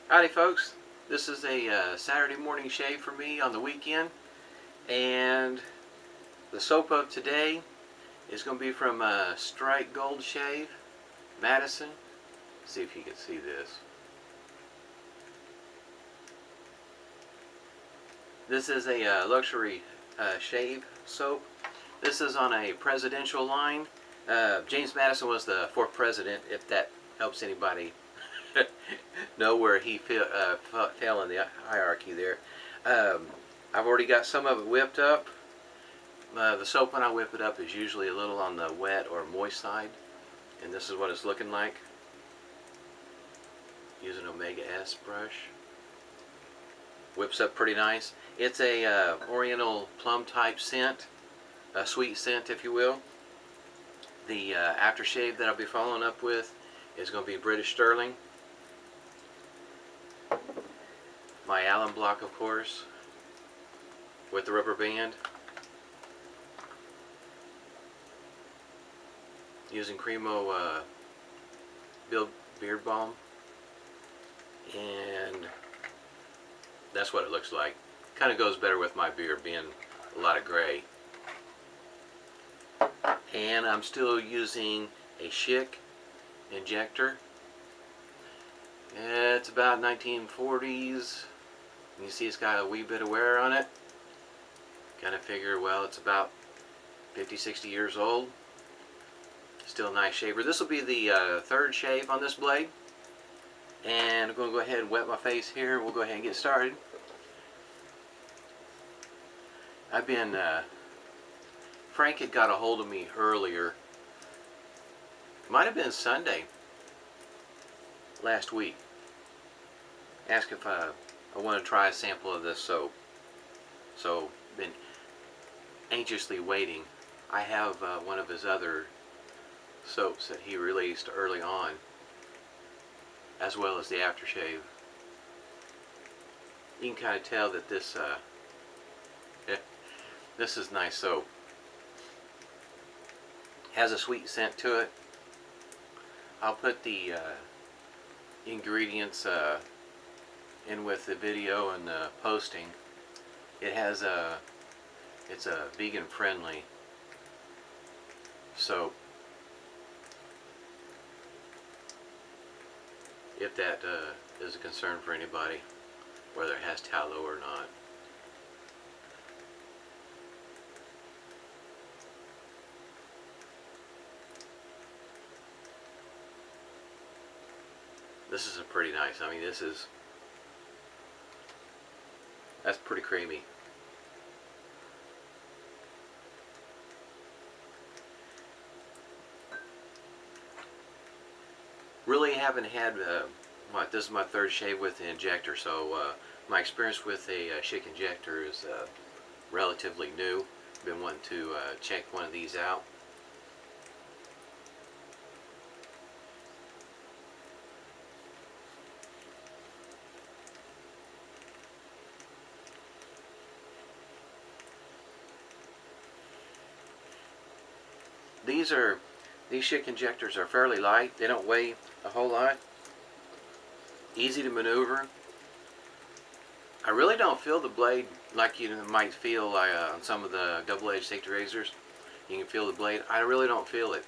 Howdy folks, this is a Saturday morning shave for me on the weekend, and the soap of today is going to be from Schick Gold Shave Madison. Let's see if you can see this. This is a luxury shave soap. This is on a presidential line. James Madison was the 4th president, if that helps anybody know where he fell in the hierarchy there. I've already got some of it whipped up. The soap, when I whip it up, is usually a little on the wet or moist side, and this is what it's looking like. Using an Omega S brush. Whips up pretty nice. It's a oriental plum type scent, a sweet scent if you will. The aftershave that I'll be following up with is going to be British Sterling. My alum block, of course, with the rubber band. Using Cremo beard balm, and that's what it looks like. Kind of goes better with my beard being a lot of gray. And I'm still using a Schick Injector. It's about 1940s. You see it's got a wee bit of wear on it. Kind of figure, well, it's about 50-60 years old. Still a nice shaver. This will be the third shave on this blade. And I'm going to go ahead and wet my face here. We'll go ahead and get started. I've been, Frank had got a hold of me earlier. Might have been Sunday last week. Asked if I want to try a sample of this soap. So, been anxiously waiting. I have one of his other soaps that he released early on, as well as the aftershave. You can kind of tell that this this is nice soap. Has a sweet scent to it. I'll put the ingredients in with the video and the posting. It has it's a vegan friendly soap, if that is a concern for anybody, whether it has tallow or not. This is a pretty nice, I mean that's pretty creamy. Really haven't had, this is my third shave with the injector, so my experience with a Schick Injector is relatively new. Been wanting to check one of these out. These Schick Injectors are fairly light. They don't weigh a whole lot. Easy to maneuver. I really don't feel the blade like you might feel on some of the double-edged safety razors. You can feel the blade. I really don't feel it.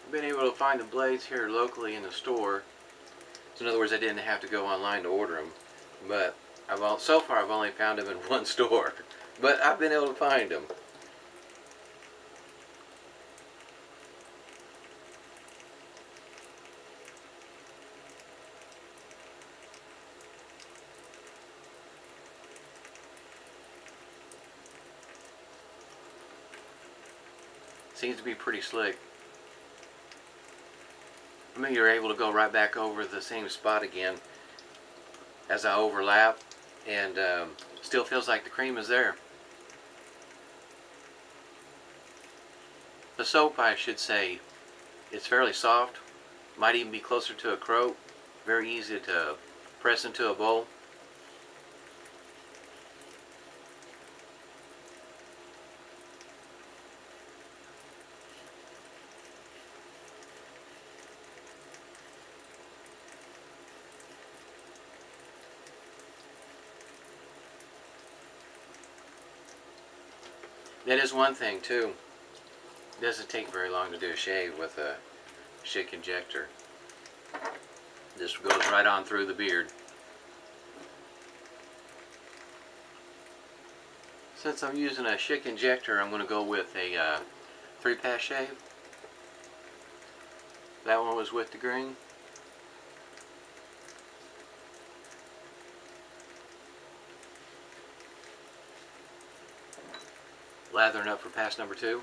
I've been able to find the blades here locally in the store. So in other words, I didn't have to go online to order them, but so far I've only found them in one store, but I've been able to find them. Seems to be pretty slick. I mean, you're able to go right back over the same spot again as I overlap, and still feels like the cream is there. The soap, I should say, it's fairly soft. Might even be closer to a croat. Very easy to press into a bowl. That is one thing too. It doesn't take very long to do a shave with a Schick Injector. This goes right on through the beard. Since I'm using a Schick Injector, I'm going to go with a 3-pass shave. That one was with the green. Lathering up for pass number 2.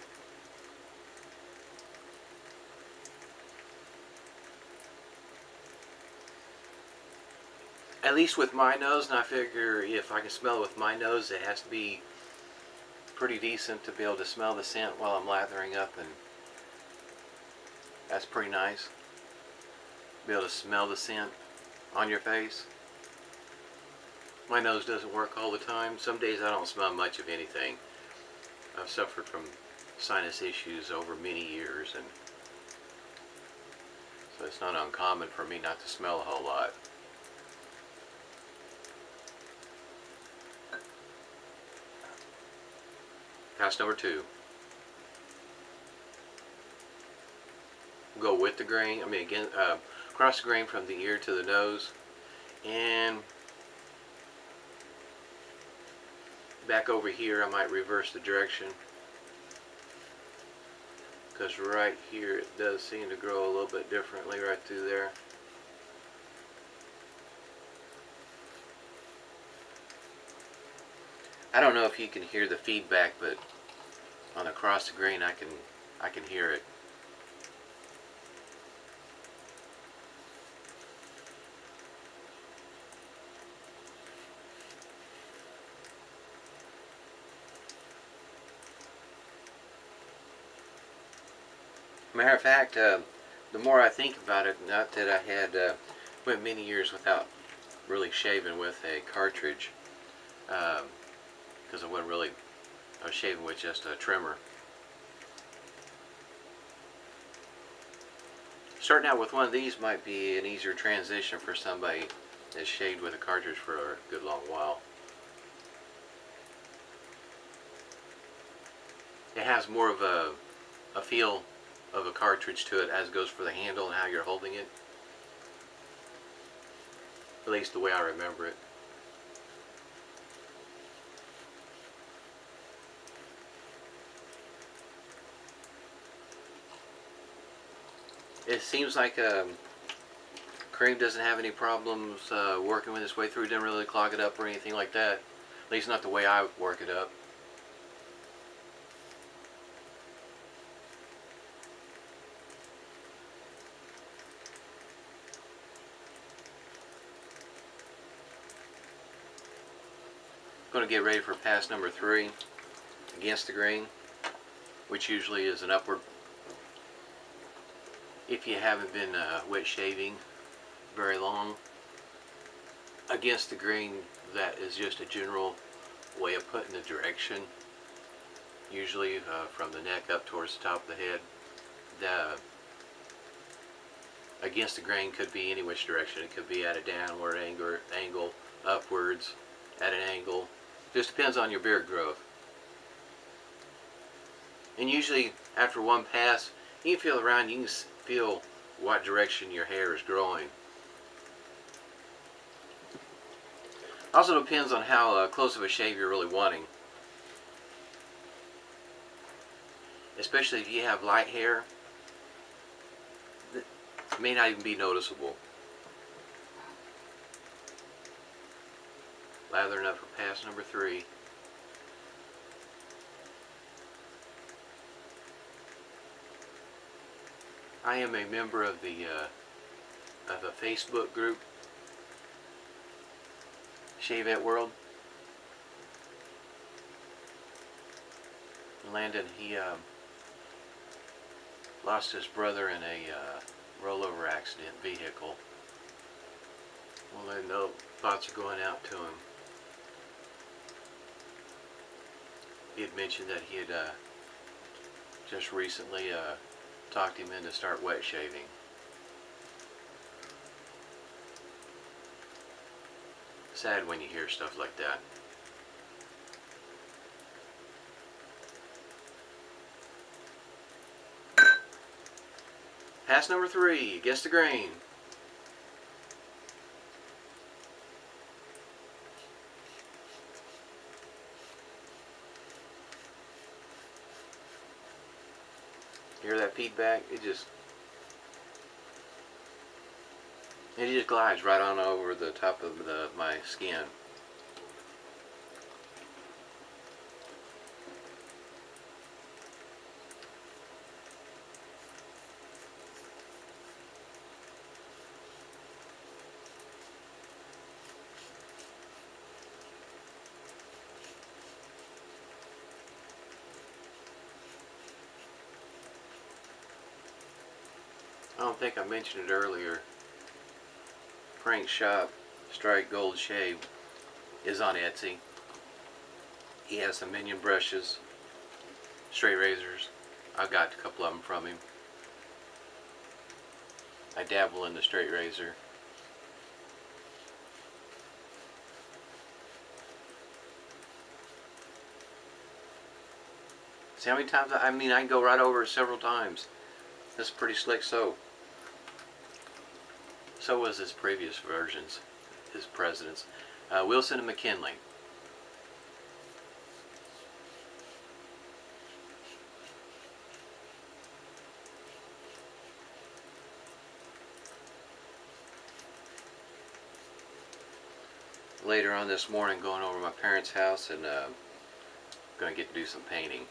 At least with my nose, and I figure if I can smell it with my nose, it has to be pretty decent to be able to smell the scent while I'm lathering up, and that's pretty nice. Be able to smell the scent on your face. My nose doesn't work all the time. Some days I don't smell much of anything. I've suffered from sinus issues over many years, and so it's not uncommon for me not to smell a whole lot. Pass number 2. Go with the grain. I mean, again, cross the grain from the ear to the nose, and back over here I might reverse the direction, because right here it does seem to grow a little bit differently right through there. I don't know if you can hear the feedback, but on across the grain I can hear it. Matter of fact, the more I think about it, not that I had went many years without really shaving with a cartridge, because I was shaving with just a trimmer. Starting out with one of these might be an easier transition for somebody that's shaved with a cartridge for a good long while. It has more of a feel of a cartridge to it, as it goes for the handle and how you're holding it. At least the way I remember it. It seems like cream doesn't have any problems working with its way through. It didn't really clog it up or anything like that. At least not the way I work it up. Going to get ready for pass number 3 against the grain, which usually is an upward. If you haven't been wet shaving very long, against the grain, that is just a general way of putting the direction, usually from the neck up towards the top of the head. Against the grain could be any which direction. It could be at a downward angle, upwards, at an angle. Just depends on your beard growth. And usually after one pass, you can feel around, you can feel what direction your hair is growing. Also depends on how close of a shave you're really wanting. Especially if you have light hair, it may not even be noticeable. Lathering up for pass number 3. I am a member of a Facebook group, Shavette World. Landon, he lost his brother in a rollover accident vehicle. Well, I know thoughts are going out to him. He had mentioned that he had just recently talked him in to start wet shaving. Sad when you hear stuff like that. Pass number 3. Guess the grain. Hear that feedback? It just glides right on over the top of my skin. I don't think I mentioned it earlier. Prank Shop Strike Gold Shave is on Etsy. He has some minion brushes, straight razors. I got a couple of them from him. I dabble in the straight razor. See how many times I can go right over it several times. This is pretty slick soap. So was his previous versions, his presidents. Wilson and McKinley. Later on this morning, going over to my parents' house and going to get to do some painting.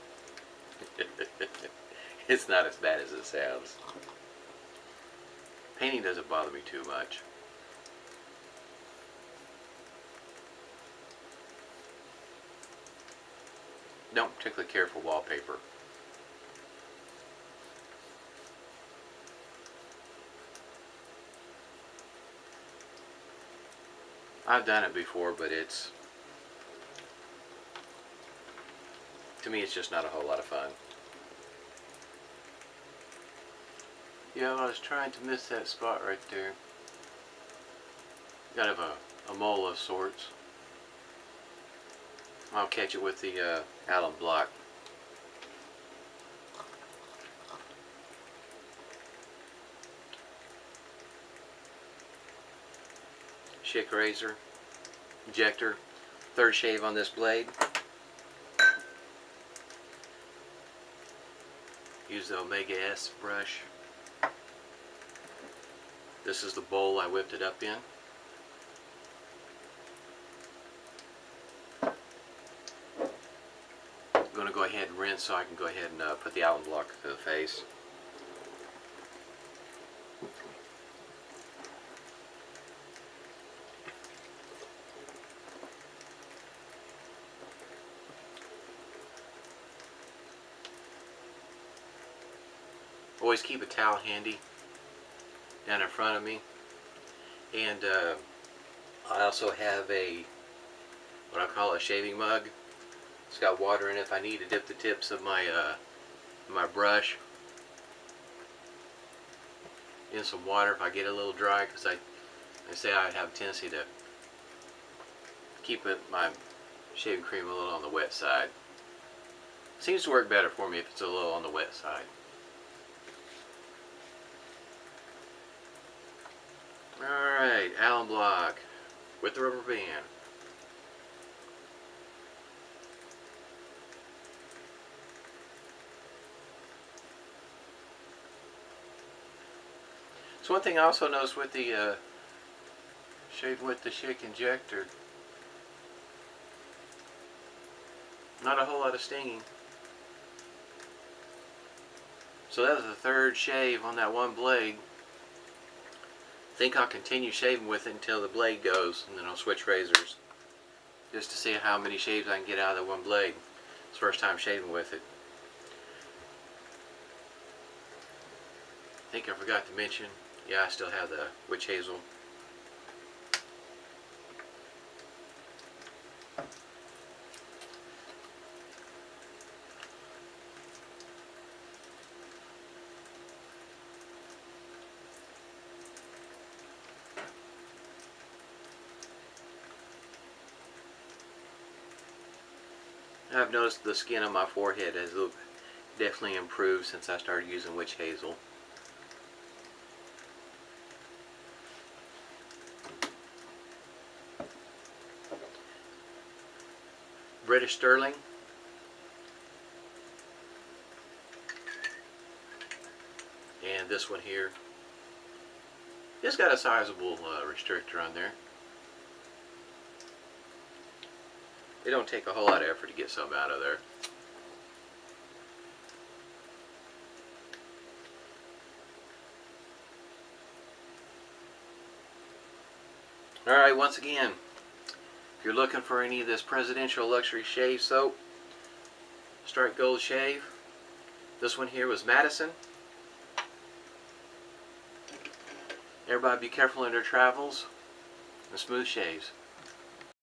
It's not as bad as it sounds. Painting doesn't bother me too much. Don't particularly care for wallpaper. I've done it before, but to me it's just not a whole lot of fun. Yeah, I was trying to miss that spot right there. Kind of a mole of sorts. I'll catch it with the alum block. Schick razor, injector, third shave on this blade. Use the Omega S brush. This is the bowl I whipped it up in. I'm going to go ahead and rinse so I can go ahead and put the alum block to the face. Always keep a towel handy down in front of me, and I also have what I call a shaving mug. It's got water in it if I need to dip the tips of my brush in some water if I get a little dry, because I say I have a tendency to keep my shaving cream a little on the wet side. Seems to work better for me if it's a little on the wet side. Alright, alum block with the rubber band. So one thing I also noticed with the shave with the Schick Injector, not a whole lot of stinging. So that was the third shave on that one blade. I think I'll continue shaving with it until the blade goes, and then I'll switch razors just to see how many shaves I can get out of that one blade. It's the first time shaving with it. I think I forgot to mention, yeah, I still have the witch hazel. I've noticed the skin on my forehead has definitely improved since I started using witch hazel. British Sterling. And this one here, it's got a sizable restrictor on there. It don't take a whole lot of effort to get some out of there. Alright, once again, if you're looking for any of this Presidential Luxury Shave Soap, start Gold Shave. This one here was Madison. Everybody be careful in their travels and smooth shaves.